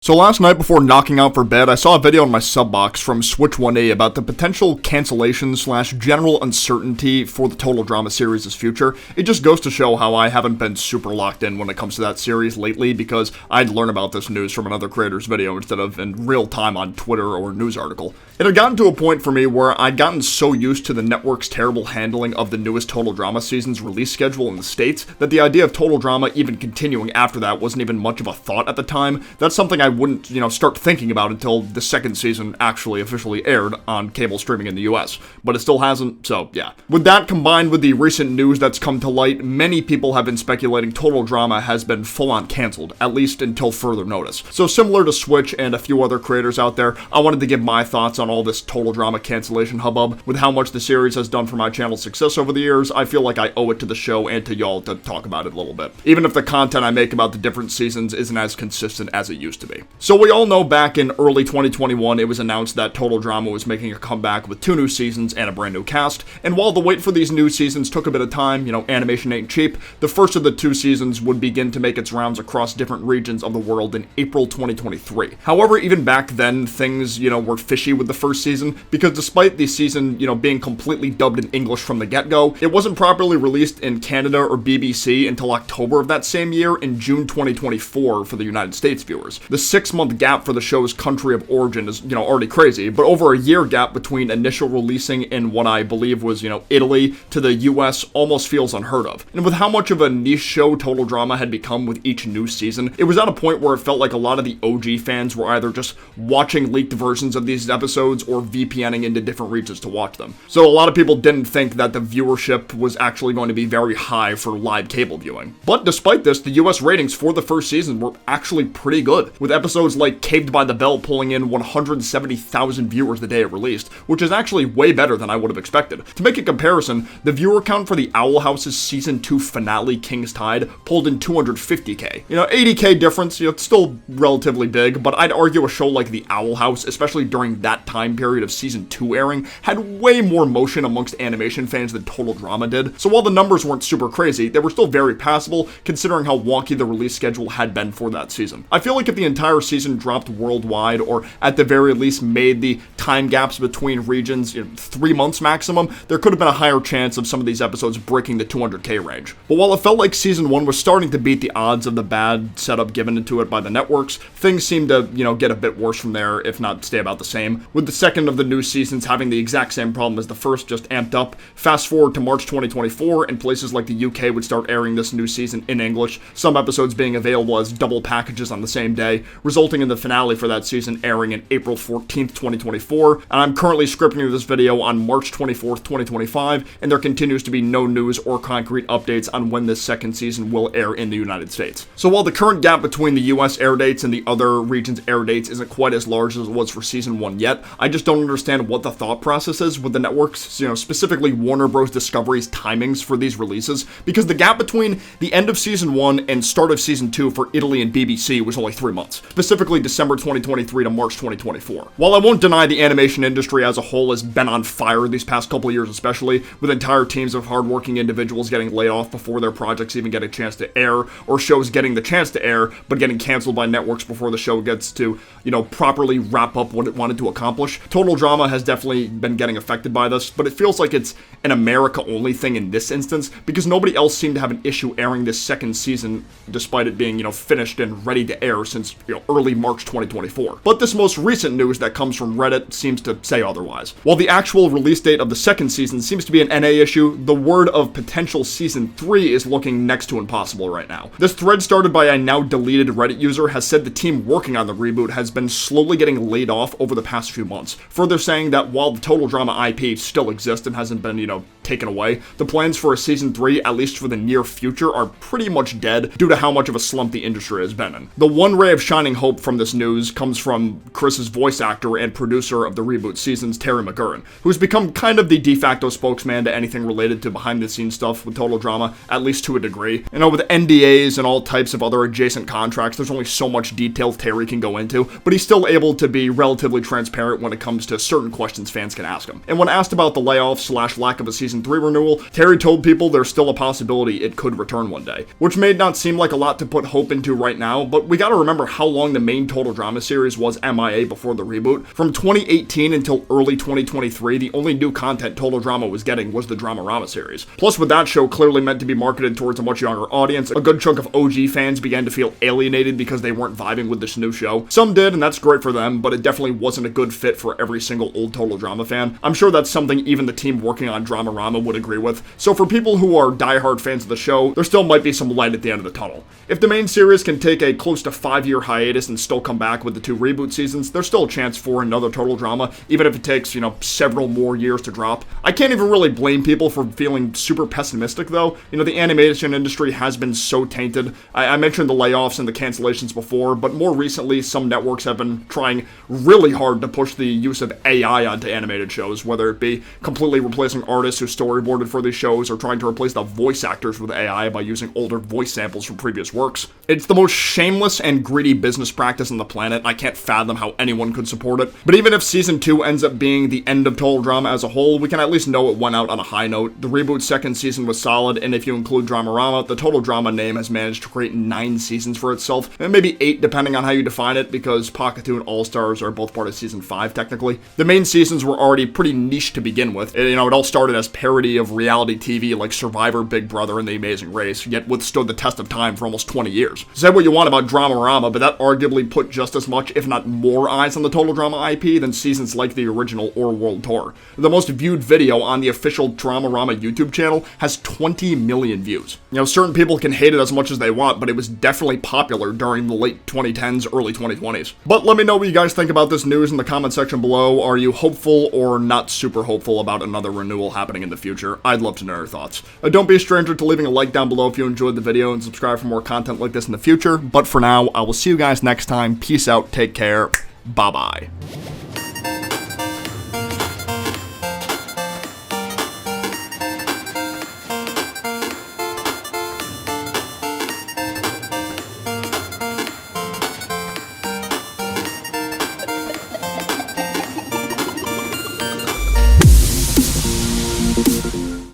So last night before knocking out for bed, I saw a video in my sub box from Switch1A about the potential cancellation / general uncertainty for the Total Drama series' future. It just goes to show how I haven't been super locked in when it comes to that series lately, because I'd learn about this news from another creator's video instead of in real time on Twitter or a news article. It had gotten to a point for me where I'd gotten so used to the network's terrible handling of the newest Total Drama season's release schedule in the States that the idea of Total Drama even continuing after that wasn't even much of a thought at the time. That's something I wouldn't, start thinking about until the second season actually officially aired on cable streaming in the US. But it still hasn't, so yeah. With that combined with the recent news that's come to light, many people have been speculating Total Drama has been full-on cancelled, at least until further notice. So similar to Switch and a few other creators out there, I wanted to give my thoughts on all this Total Drama cancellation hubbub. With how much the series has done for my channel's success over the years, I feel like I owe it to the show and to y'all to talk about it a little bit. Even if the content I make about the different seasons isn't as consistent as it used to be. So we all know back in early 2021, it was announced that Total Drama was making a comeback with 2 new seasons and a brand new cast, and while the wait for these new seasons took a bit of time, animation ain't cheap, the first of the 2 seasons would begin to make its rounds across different regions of the world in April 2023. However, even back then, things, were fishy with the first season, because despite the season, being completely dubbed in English from the get-go, it wasn't properly released in Canada or BBC until October of that same year in June 2024 for the United States viewers. The 6-month gap for the show's country of origin is, already crazy, but over a year gap between initial releasing in what I believe was, Italy to the US almost feels unheard of. And with how much of a niche show Total Drama had become with each new season, it was at a point where it felt like a lot of the OG fans were either just watching leaked versions of these episodes or VPNing into different regions to watch them. So a lot of people didn't think that the viewership was actually going to be very high for live cable viewing. But despite this, the US ratings for the first season were actually pretty good, with episodes like Caved by the Bell pulling in 170,000 viewers the day it released, which is actually way better than I would have expected. To make a comparison, the viewer count for the Owl House's Season 2 finale, King's Tide, pulled in 250k. 80k difference, it's still relatively big, but I'd argue a show like the Owl House, especially during that time period of Season 2 airing, had way more motion amongst animation fans than Total Drama did. So while the numbers weren't super crazy, they were still very passable, considering how wonky the release schedule had been for that season. I feel like if the entire season dropped worldwide, or at the very least made the time gaps between regions 3 months maximum, there could have been a higher chance of some of these episodes breaking the 200k range. But while it felt like Season 1 was starting to beat the odds of the bad setup given into it by the networks, things seemed to, get a bit worse from there, if not stay about the same, with the second of the new seasons having the exact same problem as the first, just amped up. Fast forward to March 2024, and places like the UK would start airing this new season in English, some episodes being available as double packages on the same day, resulting in the finale for that season airing in April 14th, 2024, and I'm currently scripting this video on March 24th, 2025, and there continues to be no news or concrete updates on when this second season will air in the United States. So while the current gap between the US air dates and the other regions' air dates isn't quite as large as it was for Season 1 yet, I just don't understand what the thought process is with the networks, specifically Warner Bros. Discovery's timings for these releases, because the gap between the end of Season 1 and start of Season 2 for Italy and BBC was only 3 months, specifically December 2023 to March 2024. While I won't deny the animation industry as a whole has been on fire these past couple of years, especially, with entire teams of hardworking individuals getting laid off before their projects even get a chance to air, or shows getting the chance to air, but getting canceled by networks before the show gets to, properly wrap up what it wanted to accomplish. Total Drama has definitely been getting affected by this, but it feels like it's an America-only thing in this instance, because nobody else seemed to have an issue airing this second season, despite it being, finished and ready to air since, early March 2024. But this most recent news that comes from Reddit seems to say otherwise. While the actual release date of the second season seems to be an NA issue, the word of potential Season 3 is looking next to impossible right now. This thread, started by a now deleted Reddit user, has said the team working on the reboot has been slowly getting laid off over the past few months, further saying that while the Total Drama IP still exists and hasn't been, taken away, the plans for a Season 3, at least for the near future, are pretty much dead due to how much of a slump the industry has been in. The one ray of shining hope from this news comes from Chris's voice actor and producer of the reboot seasons, Terry McGurran, who's become kind of the de facto spokesman to anything related to behind-the-scenes stuff with Total Drama, at least to a degree. With NDAs and all types of other adjacent contracts, there's only so much detail Terry can go into, but he's still able to be relatively transparent when it comes to certain questions fans can ask him. And when asked about the layoffs / lack of a Season 3 renewal, Terry told people there's still a possibility it could return one day, which may not seem like a lot to put hope into right now, but we gotta remember how long the main Total Drama series was MIA before the reboot. From 2018 until early 2023, the only new content Total Drama was getting was the Dramarama series. Plus, with that show clearly meant to be marketed towards a much younger audience, a good chunk of OG fans began to feel alienated because they weren't vibing with this new show. Some did, and that's great for them, but it definitely wasn't a good fit for every single old Total Drama fan. I'm sure that's something even the team working on Dramarama would agree with. So for people who are diehard fans of the show, there still might be some light at the end of the tunnel. If the main series can take a close to 5-year hiatus and still come back with the 2 reboot seasons, there's still a chance for another Total Drama, even if it takes, several more years to drop. I can't even really blame people for feeling super pessimistic though. The animation industry has been so tainted. I mentioned the layoffs and the cancellations before, but more recently, some networks have been trying really hard to push the use of AI onto animated shows, whether it be completely replacing artists who storyboarded for these shows or trying to replace the voice actors with AI by using older voice samples from previous works. It's the most shameless and greedy business practice on the planet, and I can't fathom how anyone could support it. But even if Season 2 ends up being the end of Total Drama as a whole, we can at least know it went out on a high note. The reboot's second season was solid, and if you include Dramarama, the Total Drama name has managed to create 9 seasons for itself, and maybe 8 depending on how you define it, because Pakatu and All-Stars are both part of Season 5 technically. The main seasons were already pretty niche to begin with. It all started as parody of reality TV like Survivor, Big Brother, and The Amazing Race, yet withstood the test of time for almost 20 years. Say what you want about Dramarama, but that arguably put just as much, if not more, eyes on the Total Drama IP than seasons like the original or World Tour. The most viewed video on the official Dramarama YouTube channel has 20 million views. Certain people can hate it as much as they want, but it was definitely popular during the late 2010s, early 2020s. But let me know what you guys think about this news in the comment section below. Are you hopeful or not super hopeful about another renewal happening in the future? I'd love to know your thoughts. Don't be a stranger to leaving a like down below if you enjoyed the video, and subscribe for more content like this in the future. But for now, I will see you guys next time. Peace out, take care, bye-bye.